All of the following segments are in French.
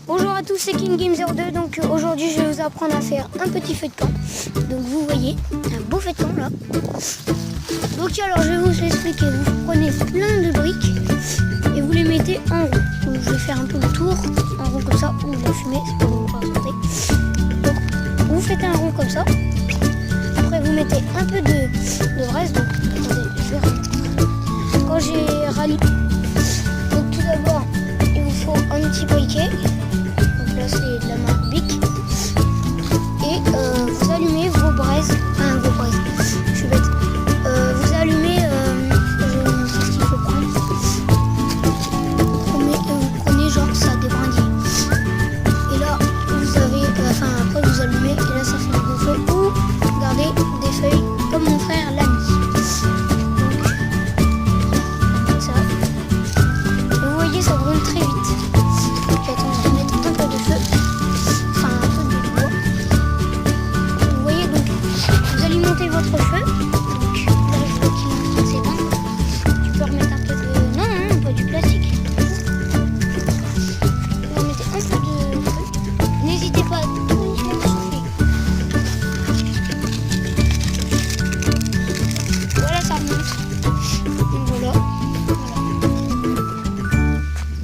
Bonjour à tous, c'est King Game 02. Donc aujourd'hui je vais vous apprendre à faire un petit feu de camp. Donc vous voyez, un beau feu de camp là. Donc alors je vais vous expliquer. Vous prenez plein de briques et vous les mettez en rond. Donc, je vais faire un peu le tour en rond comme ça, ou la fumée, c'est pour vous raconter. Donc vous faites un rond comme ça. Après vous mettez un peu de braise. Donc attendez, je vais remettre. Quand j'ai rallumé, donc tout d'abord il vous faut un petit briquet. Donc là c'est de la marque Bic. Et vous allumez vos braises. Enfin vos braises, je suis bête. Vous allumez, je sais ce qu'il faut prendre. Vous prenez genre ça, des brindilles. Et là vous avez, après vous allumez et là ça fait un beau feu. Ou gardez des feuilles comme mon frère l'a mis. Donc ça. Et vous voyez ça brûle très vite. Votre feu, donc là je vois qu'il s'éteint. Tu peux remettre un peu de... Non, pas du plastique. Vous remettez un peu de feu. N'hésitez pas à tout chauffer. Voilà, ça remonte. Donc voilà.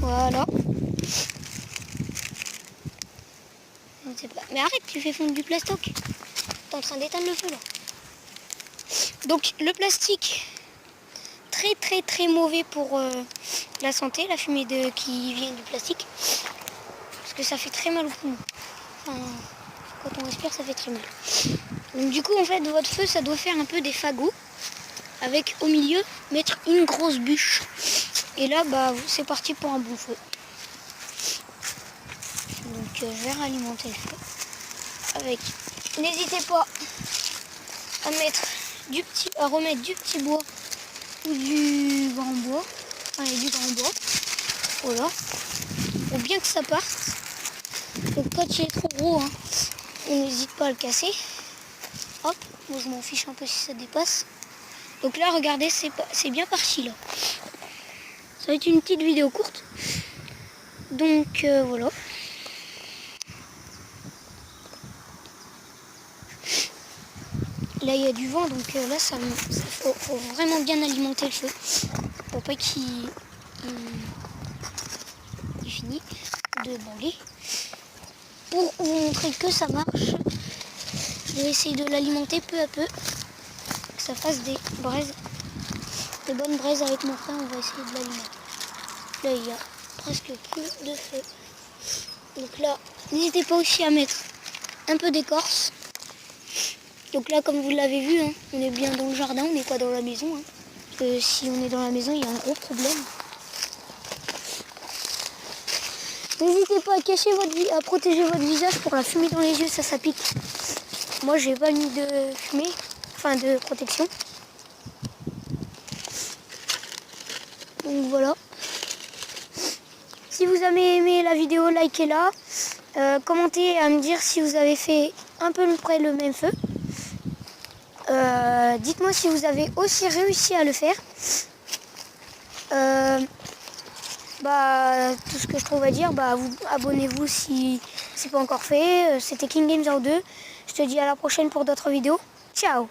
Voilà. Je ne sais pas. Mais arrête, tu fais fondre du plastoc. T'es en train d'éteindre le feu là. Donc le plastique, très mauvais pour la santé, la fumée qui vient du plastique, parce que ça fait très mal au poumon. Enfin, quand on respire, ça fait très mal. Donc du coup, en fait, votre feu, ça doit faire un peu des fagots, avec au milieu, mettre une grosse bûche. Et là, bah, c'est parti pour un bon feu. Donc je vais ralimenter le feu. Avec, n'hésitez pas à remettre du petit bois ou du grand bois. Allez, du grand bois. Voilà. Pour bien que ça parte. Donc quand il est trop gros, hein, on n'hésite pas à le casser. Hop, moi je m'en fiche un peu si ça dépasse. Donc là, regardez, c'est bien parti là. Ça va être une petite vidéo courte. Donc voilà. Là il y a du vent, donc là faut vraiment bien alimenter le feu pour pas qu'il finisse de branler. Pour vous montrer que ça marche, je vais essayer de l'alimenter peu à peu, que ça fasse des braises, des bonnes braises avec mon frère. On va essayer de l'alimenter. Là il y a presque plus de feu. Donc là, n'hésitez pas aussi à mettre un peu d'écorce. Donc là, comme vous l'avez vu, hein, on est bien dans le jardin, on n'est pas dans la maison. Hein. Parce que si on est dans la maison, il y a un gros problème. N'hésitez pas à protéger votre visage pour la fumée dans les yeux, ça pique. Moi, j'ai pas mis de fumée, enfin de protection. Donc voilà. Si vous avez aimé la vidéo, likez-la. Commentez à me dire si vous avez fait un peu près le même feu. Dites-moi si vous avez aussi réussi à le faire. Tout ce que je trouve à dire, abonnez-vous si c'est pas encore fait. C'était King Games 02. Je te dis à la prochaine pour d'autres vidéos. Ciao!